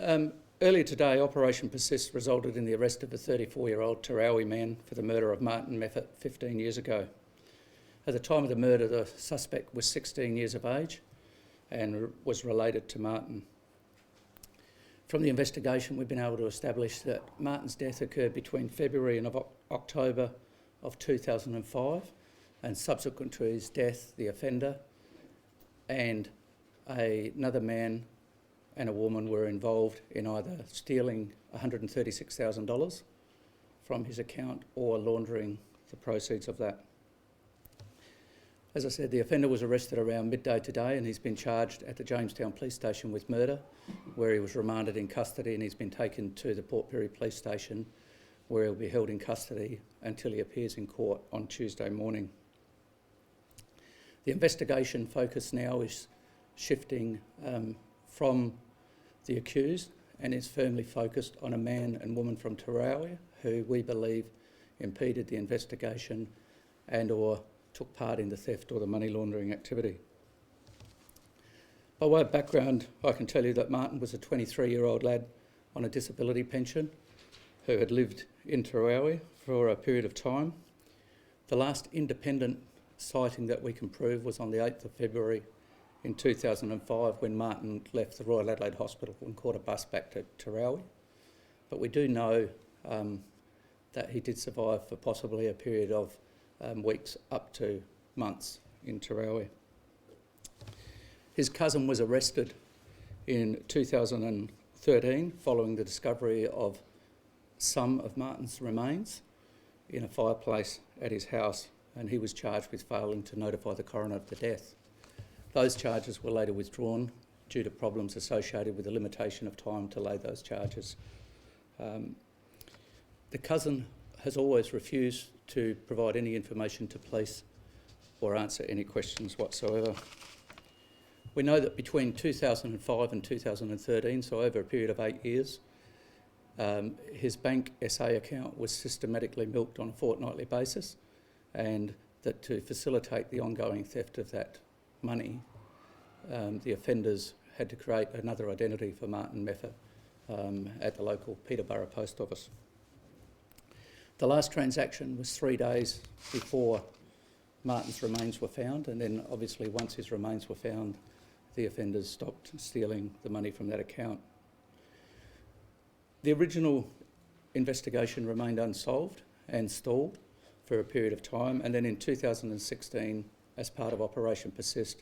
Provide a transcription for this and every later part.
Earlier today, Operation Persist resulted in the arrest of a 34-year-old Terowie man for the murder of Martin Meffert 15 years ago. At the time of the murder, the suspect was 16 years of age and was related to Martin. From the investigation, we've been able to establish that Martin's death occurred between February and October of 2005, and subsequent to his death, the offender and another man and a woman were involved in either stealing $136,000 from his account or laundering the proceeds of that. As I said, the offender was arrested around midday today and he's been charged at the Jamestown Police Station with murder, where he was remanded in custody, and he's been taken to the Port Pirie Police Station, where he'll be held in custody until he appears in court on Tuesday morning. The investigation focus now is shifting from the accused and is firmly focused on a man and woman from Terowie who we believe impeded the investigation and or took part in the theft or the money laundering activity. By way of background, I can tell you that Martin was a 23-year-old lad on a disability pension who had lived in Terowie for a period of time. The last independent sighting that we can prove was on the 8th of February in 2005 when Martin left the Royal Adelaide Hospital and caught a bus back to Terowie. But we do know that he did survive for possibly a period of weeks up to months in Terowie. His cousin was arrested in 2013 following the discovery of some of Martin's remains in a fireplace at his house, and he was charged with failing to notify the coroner of the death. Those charges were later withdrawn due to problems associated with the limitation of time to lay those charges. The cousin has always refused to provide any information to police or answer any questions whatsoever. We know that between 2005 and 2013, so over a period of 8 years, his bank SA account was systematically milked on a fortnightly basis, and that to facilitate the ongoing theft of that money, the offenders had to create another identity for Martin Meffert at the local Peterborough Post Office. The last transaction was 3 days before Martin's remains were found, and then obviously once his remains were found, the offenders stopped stealing the money from that account. The original investigation remained unsolved and stalled for a period of time, and then in 2016, as part of Operation Persist,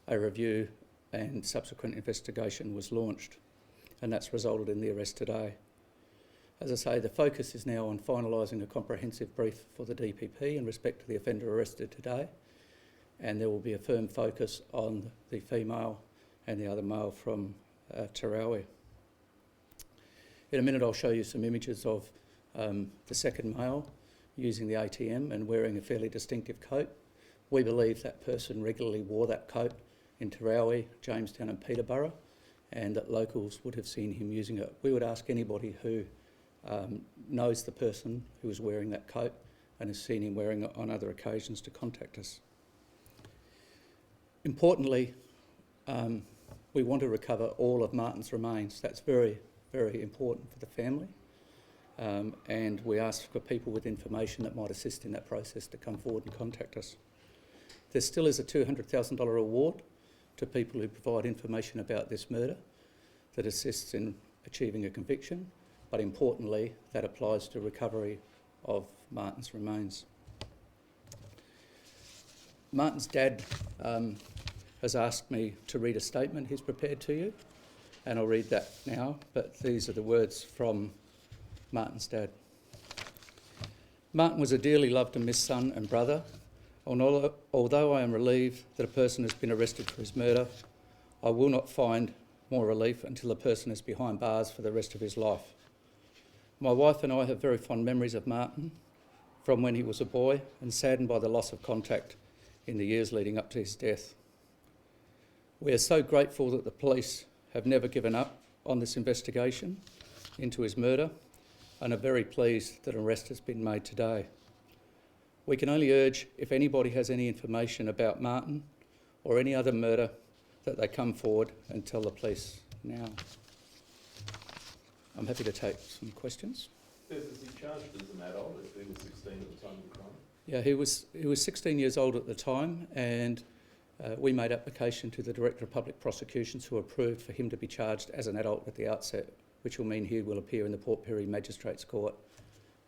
a review and subsequent investigation was launched, and that's resulted in the arrest today. As I say, the focus is now on finalising a comprehensive brief for the DPP in respect to the offender arrested today, and there will be a firm focus on the female and the other male from Terowie. In a minute I'll show you some images of the second male using the ATM and wearing a fairly distinctive coat. We believe that person regularly wore that coat in Terowie, Jamestown and Peterborough, and that locals would have seen him using it. We would ask anybody who knows the person who is wearing that coat and has seen him wearing it on other occasions to contact us. Importantly, we want to recover all of Martin's remains. That's very, very important for the family. And we ask for people with information that might assist in that process to come forward and contact us. There still is a $200,000 award to people who provide information about this murder that assists in achieving a conviction, but importantly, that applies to recovery of Martin's remains. Martin's dad has asked me to read a statement he's prepared to you, and I'll read that now, but these are the words from Martin's dad. Martin was a dearly loved and missed son and brother. Although I am relieved that a person has been arrested for his murder, I will not find more relief until the person is behind bars for the rest of his life. My wife and I have very fond memories of Martin from when he was a boy, and saddened by the loss of contact in the years leading up to his death. We are so grateful that the police have never given up on this investigation into his murder, and are very pleased that an arrest has been made today. We can only urge, if anybody has any information about Martin or any other murder, that they come forward and tell the police now. I'm happy to take some questions. Was he charged as an adult if he was 16 at the time of the crime? Yeah, he was 16 years old at the time, and we made application to the Director of Public Prosecutions, who approved for him to be charged as an adult at the outset, which will mean he will appear in the Port Pirie Magistrates Court,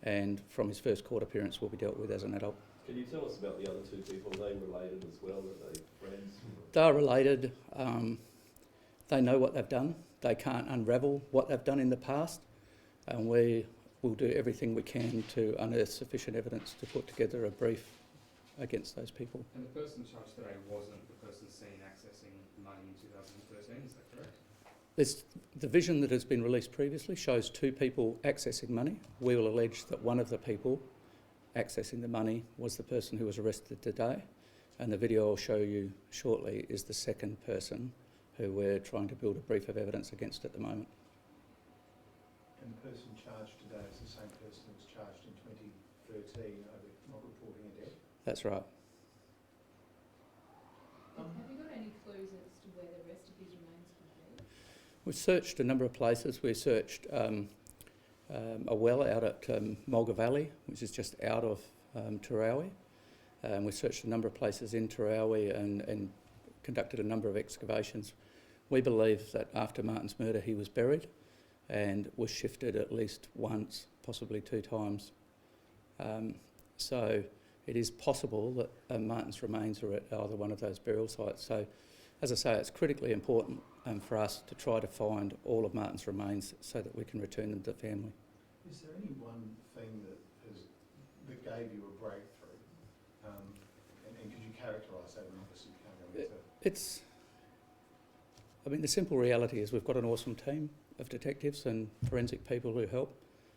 and from his first court appearance will be dealt with as an adult. Can you tell us about the other two people? Are they related as well? Are they friends? They are related. They know what they've done. They can't unravel what they've done in the past, and we will do everything we can to unearth sufficient evidence to put together a brief against those people. And the person charged today wasn't the person seen accessing money in 2013, is that correct? The vision that has been released previously shows two people accessing money. We will allege that one of the people accessing the money was the person who was arrested today, and the video I'll show you shortly is the second person who we're trying to build a brief of evidence against at the moment. And the person charged today is the same person who was charged in 2013 over not reporting a debt? That's right. Have you got any clues as to where the rest of his remains could be? We've searched a number of places. We searched a well out at Mulga Valley, which is just out of Terowie. We searched a number of places in Terowie and conducted a number of excavations. We believe that after Martin's murder he was buried and was shifted at least once, possibly two times. So it is possible that Martin's remains are at either one of those burial sites. So, as I say, it's critically important for us to try to find all of Martin's remains so that we can return them to the family. Is there any one thing that gave you a breakthrough? And could you characterise that? And obviously you can't go into... The simple reality is we've got an awesome team of detectives and forensic people who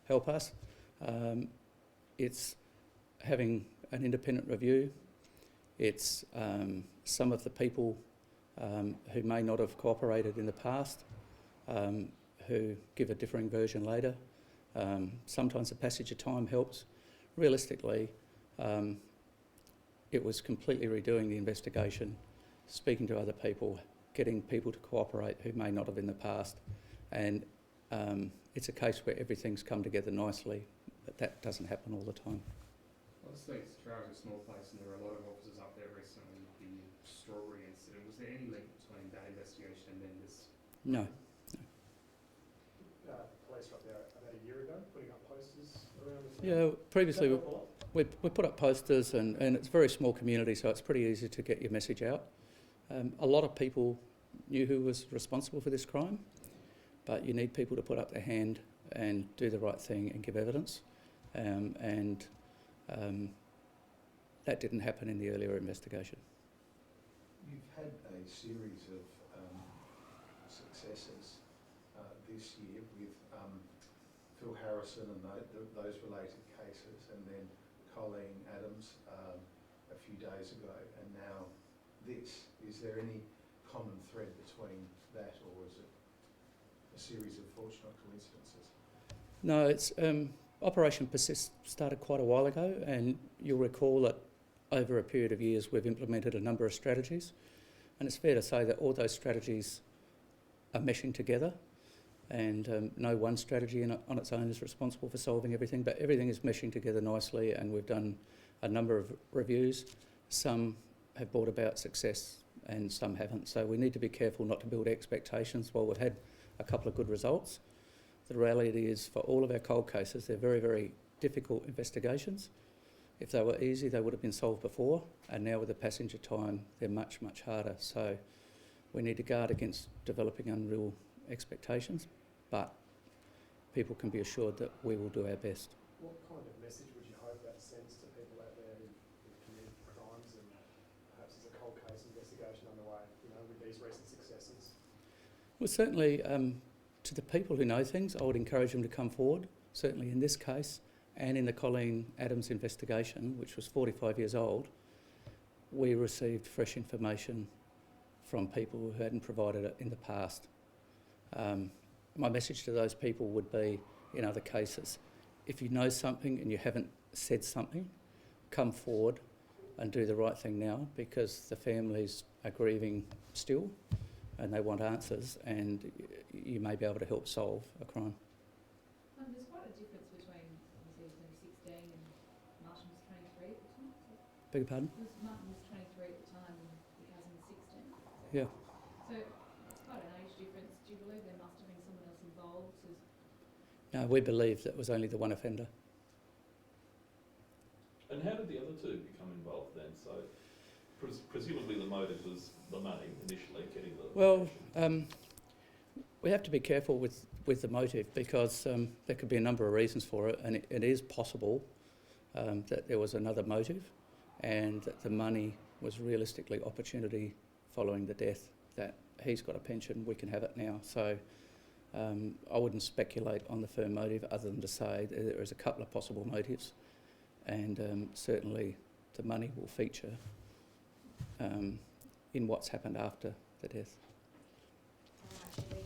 help us. It's having an independent review. It's some of the people who may not have cooperated in the past, who give a differing version later. Sometimes the passage of time helps. Realistically, it was completely redoing the investigation, speaking to other people, getting people to cooperate who may not have in the past, and it's a case where everything's come together nicely, but that doesn't happen all the time. Obviously, Terowie is a small place and there were a lot of officers up there recently with the strawberry incident. Was there any link between that investigation and then this? No. Police were up there about a year ago, putting up posters around the town. Yeah, previously we put up posters and it's a very small community, so it's pretty easy to get your message out. A lot of people knew who was responsible for this crime, but you need people to put up their hand and do the right thing and give evidence. That didn't happen in the earlier investigation. You've had a series of successes this year with Phil Harrison and those related cases, and then Colleen Adams a few days ago, and now this. Is there any common thread between that, or is it a series of fortunate coincidences? No, it's Operation Persist started quite a while ago, and you'll recall that over a period of years we've implemented a number of strategies, and it's fair to say that all those strategies are meshing together, and no one strategy on its own is responsible for solving everything, but everything is meshing together nicely, and we've done a number of reviews. Some have brought about success and some haven't, so we need to be careful not to build expectations. While we've had a couple of good results, the reality is for all of our cold cases, they're very, very difficult investigations. If they were easy, they would have been solved before, and now with the passage of time, they're much, much harder. So we need to guard against developing unreal expectations, but people can be assured that we will do our best. What kind of message would you hope that sends to people out there who've committed crimes, and perhaps there's a cold case investigation underway, with these recent successes? Well, certainly to the people who know things, I would encourage them to come forward, certainly in this case and in the Colleen Adams investigation, which was 45 years old. We received fresh information from people who hadn't provided it in the past. My message to those people would be, in other cases, if you know something and you haven't said something, come forward and do the right thing now, because the families are grieving still. and they want answers, and you may be able to help solve a crime. There's quite a difference between, obviously, he was only 16 and Martin was 23 at the time. Beg your pardon? Martin was 23 at the time and the cousin was 16. Yeah. So it's quite an age difference. Do you believe there must have been someone else involved? No, we believe that was only the one offender. And how did the other two become involved then? So presumably the motive was the money initially, getting the... Well, we have to be careful with the motive, because there could be a number of reasons for it, and it is possible that there was another motive, and that the money was realistically opportunity following the death, that he's got a pension, we can have it now. So I wouldn't speculate on the firm motive, other than to say there is a couple of possible motives, and certainly the money will feature in what's happened after the death. Actually,